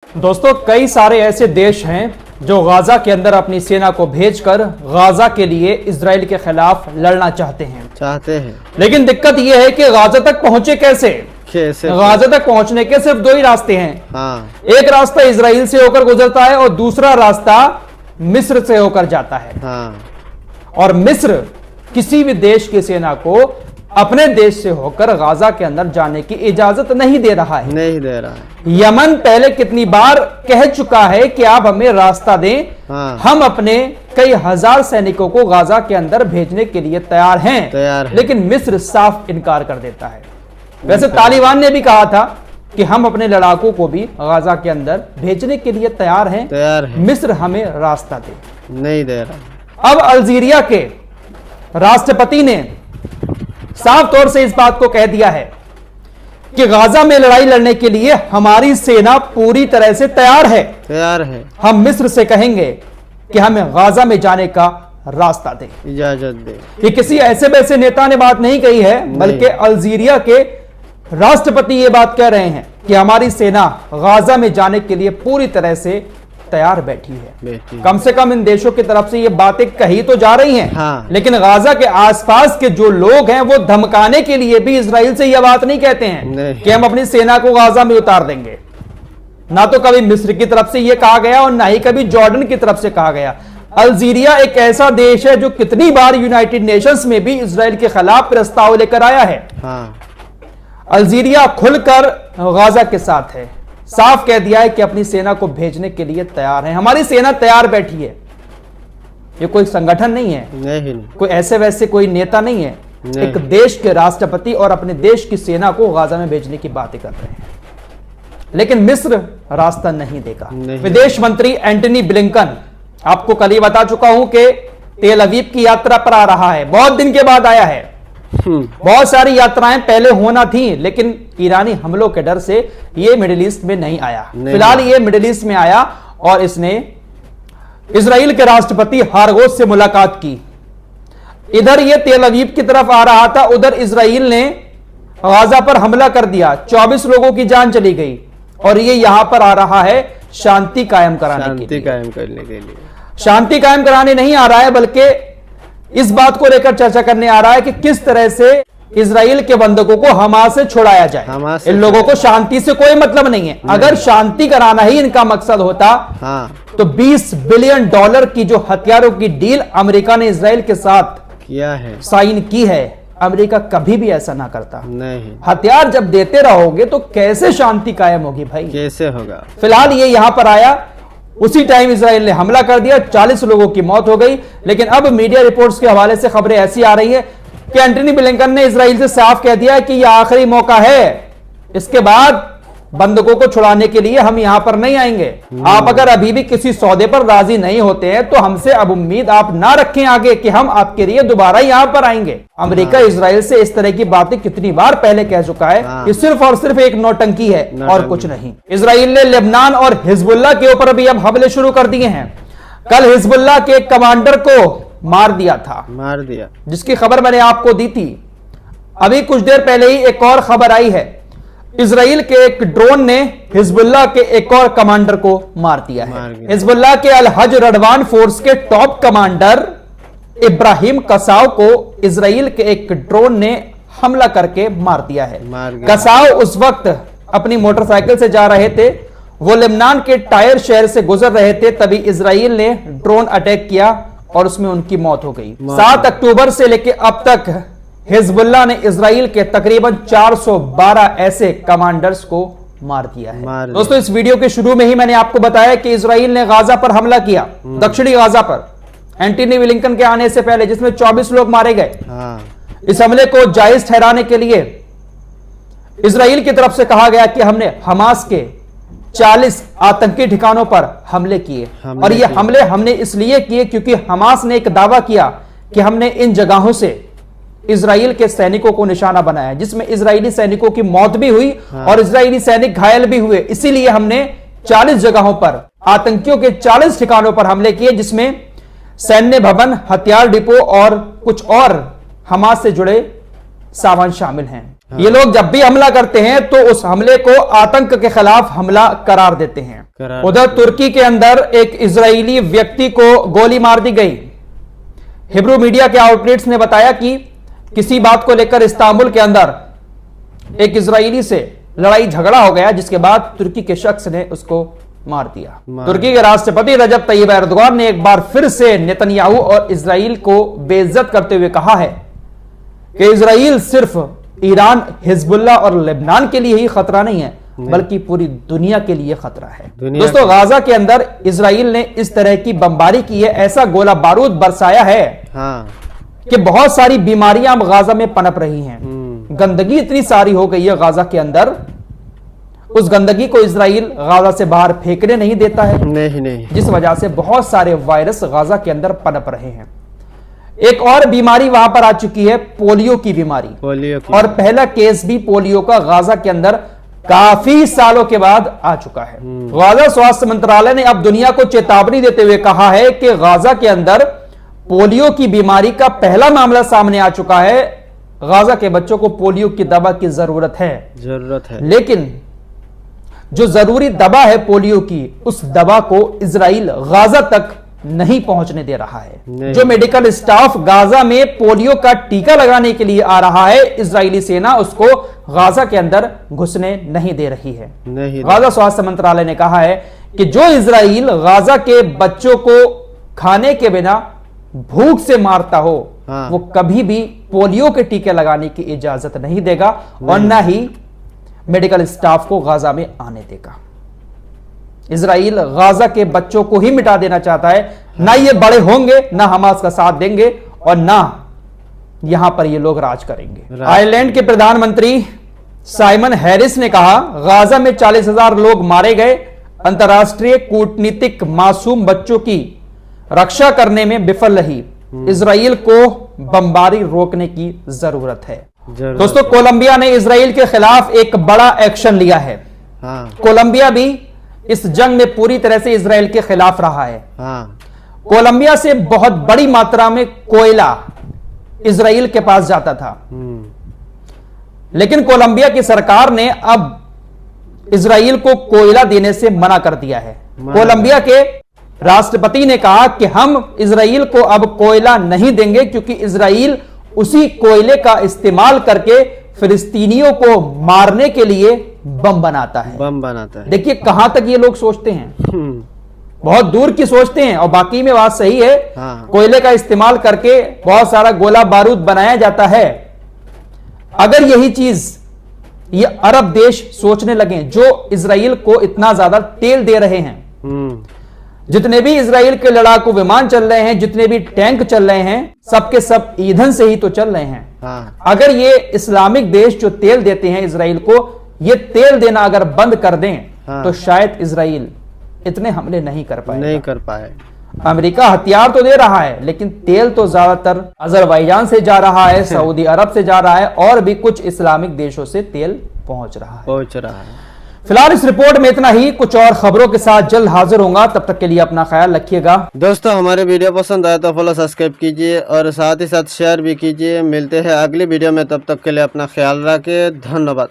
दोस्तों, कई सारे ऐसे देश हैं जो गाजा के अंदर अपनी सेना को भेजकर गाजा के लिए इजराइल के खिलाफ लड़ना चाहते हैं। लेकिन दिक्कत यह है कि गाजा तक पहुंचे कैसे? गाजा तक पहुंचने के सिर्फ दो ही रास्ते हैं। एक रास्ता इजराइल से होकर गुजरता है और दूसरा रास्ता मिस्र से होकर जाता है। और मिस्र किसी भी देश की सेना को अपने देश से होकर गाजा के अंदर जाने की इजाजत नहीं दे रहा है। यमन पहले कितनी बार कह चुका है कि आप हमें रास्ता दें, हम अपने कई हजार सैनिकों को गाजा के अंदर भेजने के लिए तैयार हैं। लेकिन मिस्र साफ इनकार कर देता है। वैसे तालिबान ने भी कहा था कि हम अपने लड़ाकों को भी गाजा के अंदर भेजने के लिए तैयार हैं। मिस्र हमें रास्ता नहीं दे रहा। अब अल्जीरिया के राष्ट्रपति ने साफ तौर से इस बात को कह दिया है कि गाजा में लड़ाई लड़ने के लिए हमारी सेना पूरी तरह से तैयार है। हम मिस्र से कहेंगे कि हमें गाजा में जाने का रास्ता दें, इजाजत दें। ये किसी ऐसे वैसे नेता ने बात नहीं कही है, बल्कि अल्जीरिया के राष्ट्रपति ये बात कह रहे हैं कि हमारी सेना गाजा में जाने के लिए पूरी तरह से तैयार बैठी है। कम से कम इन देशों की तरफ से ये बातें कही तो जा रही हैं, लेकिन गाजा के आसपास के जो लोग हैं वो धमकाने के लिए भी इजराइल से यह बात नहीं कहते हैं कि हम अपनी सेना को गाजा में उतार देंगे। ना तो कभी मिस्र की तरफ से यह कहा गया और ना ही कभी जॉर्डन की तरफ से कहा गया। अल्जीरिया एक ऐसा देश है जो कितनी बार यूनाइटेड नेशंस में भी इजराइल के खिलाफ प्रस्ताव लेकर आया है। अल्जीरिया खुलकर गाजा के साथ है, साफ कह दिया है कि अपनी सेना को भेजने के लिए तैयार है। हमारी सेना तैयार बैठी है। ये कोई संगठन नहीं है, कोई ऐसे वैसे कोई नेता नहीं है। एक देश के राष्ट्रपति और अपने देश की सेना को गाजा में भेजने की बातें कर रहे हैं। लेकिन मिस्र रास्ता नहीं देगा। विदेश मंत्री एंटनी ब्लिंकन, आपको कल ही बता चुका हूं कि तेल अवीव की यात्रा पर आ रहा है, बहुत दिन के बाद आया है। बहुत सारी यात्राएं पहले होना थी, लेकिन ईरानी हमलों के डर से ये मिडिल ईस्ट में नहीं आया। फिलहाल ये मिडिल ईस्ट में आया और इसने इजराइल के राष्ट्रपति हारगोस से मुलाकात की। इधर ये तेल अवीव की तरफ आ रहा था, उधर इजराइल ने गाजा पर हमला कर दिया, 24 लोगों की जान चली गई। और ये यहां पर आ रहा है शांति कायम करने के लिए। शांति कायम कराने नहीं आ रहा है, बल्कि इस बात को लेकर चर्चा करने आ रहा है कि किस तरह से इजराइल के बंधकों को हमास से छुड़ाया जाए। इन लोगों को शांति से कोई मतलब नहीं है। अगर शांति कराना ही इनका मकसद होता तो $20 बिलियन की जो हथियारों की डील अमेरिका ने इजराइल के साथ किया है, साइन की है, अमेरिका कभी भी ऐसा ना करता। नहीं, हथियार जब देते रहोगे तो कैसे शांति कायम होगी भाई? कैसे होगा? फिलहाल ये यहां पर आया, उसी टाइम इजराइल ने हमला कर दिया, 40 लोगों की मौत हो गई। लेकिन अब मीडिया रिपोर्ट्स के हवाले से खबरें ऐसी आ रही है कि एंटनी ब्लिंकन ने इजराइल से साफ कह दिया कि यह आखिरी मौका है, इसके बाद बंधकों को छुड़ाने के लिए हम यहां पर नहीं आएंगे। आप अगर अभी भी किसी सौदे पर राजी नहीं होते हैं तो हमसे अब उम्मीद आप ना रखें आगे कि हम आपके लिए दोबारा यहां पर आएंगे। अमेरिका इजराइल से इस तरह की बातें कितनी बार पहले कह चुका है कि सिर्फ और सिर्फ एक नौटंकी है और कुछ नहीं। इजराइल ने लेबनान और हिजबुल्लाह के ऊपर भी अब हमले शुरू कर दिए हैं। कल हिजबुल्लाह के एक कमांडर को मार दिया, जिसकी खबर मैंने आपको दी थी। अभी कुछ देर पहले ही एक और खबर आई है, इजराइल के एक ड्रोन ने हिजबुल्लाह के एक और कमांडर को मार दिया है। हिजबुल्लाह के अल हज रडवान फोर्स के टॉप कमांडर इब्राहिम कसाव को इजराइल के एक ड्रोन ने हमला करके मार दिया है। कसाव उस वक्त अपनी मोटरसाइकिल से जा रहे थे, वो लेबनान के टायर शहर से गुजर रहे थे, तभी इजराइल ने ड्रोन अटैक किया और उसमें उनकी मौत हो गई। 7 अक्टूबर से लेकर अब तक हिजबुल्लाह ने इजराइल के तकरीबन 412 ऐसे कमांडर्स को मार दिया है। दोस्तों, इस वीडियो के शुरू में ही मैंने आपको बताया कि इजराइल ने गाजा पर हमला किया, दक्षिणी गाजा पर, एंटनी ब्लिंकन के आने से पहले, जिसमें 24 लोग मारे गए। इस हमले को जायज ठहराने के लिए इजराइल की तरफ से कहा गया कि हमने हमास के 40 आतंकी ठिकानों पर हमले किए। और ये हमले हमने इसलिए किए क्योंकि हमास ने एक दावा किया कि हमने इन जगहों से इजराइल के सैनिकों को निशाना बनाया, जिसमें इजरायली सैनिकों की मौत भी हुई और इजरायली सैनिक घायल भी हुए। इसीलिए हमने 40 जगहों पर, आतंकियों के 40 ठिकानों पर हमले किए, जिसमें सैन्य भवन, हथियार डिपो और कुछ और हमास से जुड़े सामान शामिल हैं। ये लोग जब भी हमला करते हैं तो उस हमले को आतंक के खिलाफ हमला करार देते हैं। उधर तुर्की के अंदर एक इजरायली व्यक्ति को गोली मार दी गई। हिब्रू मीडिया के आउटलेट्स ने बताया कि किसी बात को लेकर इस्तांबुल के अंदर एक इजरायली से लड़ाई झगड़ा हो गया, जिसके बाद तुर्की के शख्स ने उसको मार दिया। तुर्की के राष्ट्रपति रजब तैयब एर्दोगान ने एक बार फिर से नेतन्याहू और इजराइल को बेइज्जत करते हुए कहा है कि इजराइल सिर्फ ईरान, हिजबुल्लाह और लेबनान के लिए ही खतरा नहीं है, बल्कि पूरी दुनिया के लिए खतरा है। दोस्तों, गाजा के अंदर इजराइल ने इस तरह की बमबारी की है, ऐसा गोला बारूद बरसाया है कि बहुत सारी बीमारियां अब गाजा में पनप रही हैं। गंदगी इतनी सारी हो गई है गाजा के अंदर, उस गंदगी को इजराइल गाजा से बाहर फेंकने नहीं देता है, नहीं। जिस वजह से बहुत सारे वायरस गाजा के अंदर पनप रहे हैं। एक और बीमारी वहां पर आ चुकी है, पोलियो की बीमारी। और पहला केस भी पोलियो का गाजा के अंदर काफी सालों के बाद आ चुका है। गाजा स्वास्थ्य मंत्रालय ने अब दुनिया को चेतावनी देते हुए कहा है कि गाजा के अंदर पोलियो की बीमारी का पहला मामला सामने आ चुका है। गाजा के बच्चों को पोलियो की दवा की जरूरत है, लेकिन जो जरूरी दवा है पोलियो की, उस दवा को इजराइल गाजा तक नहीं पहुंचने दे रहा है। जो मेडिकल स्टाफ गाजा में पोलियो का टीका लगाने के लिए आ रहा है, इजरायली सेना उसको गाजा के अंदर घुसने नहीं दे रही है। गाजा स्वास्थ्य मंत्रालय ने कहा है कि जो इजराइल गाजा के बच्चों को खाने के बिना भूख से मारता हो, वो कभी भी पोलियो के टीके लगाने की इजाजत नहीं देगा और न ही मेडिकल स्टाफ को गाजा में आने देगा। इजराइल गाजा के बच्चों को ही मिटा देना चाहता है। ना ये बड़े होंगे, ना हमास का साथ देंगे और ना यहां पर ये लोग राज करेंगे। आयरलैंड के प्रधानमंत्री साइमन हैरिस ने कहा, गाजा में 40,000 लोग मारे गए, अंतर्राष्ट्रीय कूटनीतिक मासूम बच्चों की रक्षा करने में विफल रही, इजराइल को बमबारी रोकने की जरूरत है। दोस्तों, कोलंबिया ने इजराइल के खिलाफ एक बड़ा एक्शन लिया है। कोलंबिया भी इस जंग में पूरी तरह से इजराइल के खिलाफ रहा है। कोलंबिया से बहुत बड़ी मात्रा में कोयला इजराइल के पास जाता था, लेकिन कोलंबिया की सरकार ने अब इजराइल को कोयला देने से मना कर दिया है। कोलंबिया के राष्ट्रपति ने कहा कि हम इजराइल को अब कोयला नहीं देंगे, क्योंकि इजराइल उसी कोयले का इस्तेमाल करके फिलिस्तीनियों को मारने के लिए बम बनाता है। देखिए कहां तक ये लोग सोचते हैं, बहुत दूर की सोचते हैं। और बाकी में बात सही है, कोयले का इस्तेमाल करके बहुत सारा गोला बारूद बनाया जाता है। अगर यही चीज ये अरब देश सोचने लगे, जो इजराइल को इतना ज्यादा तेल दे रहे हैं, जितने भी इजराइल के लड़ाकू विमान चल रहे हैं, जितने भी टैंक चल रहे हैं, सबके सब ईंधन से ही तो चल रहे हैं। अगर ये इस्लामिक देश जो तेल देते हैं इजराइल को, ये तेल देना अगर बंद कर दें, तो शायद इजराइल इतने हमले नहीं कर पाए। अमेरिका हथियार तो दे रहा है, लेकिन तेल तो ज्यादातर अजरबैजान से जा रहा है, सऊदी अरब से जा रहा है, और भी कुछ इस्लामिक देशों से तेल पहुंच रहा है। फिलहाल इस रिपोर्ट में इतना ही। कुछ और खबरों के साथ जल्द हाजिर होगा, तब तक के लिए अपना ख्याल रखिएगा। दोस्तों, हमारे वीडियो पसंद आए तो फॉलो सब्सक्राइब कीजिए और साथ ही साथ शेयर भी कीजिए। मिलते हैं अगली वीडियो में, तब तक के लिए अपना ख्याल रखिए। धन्यवाद।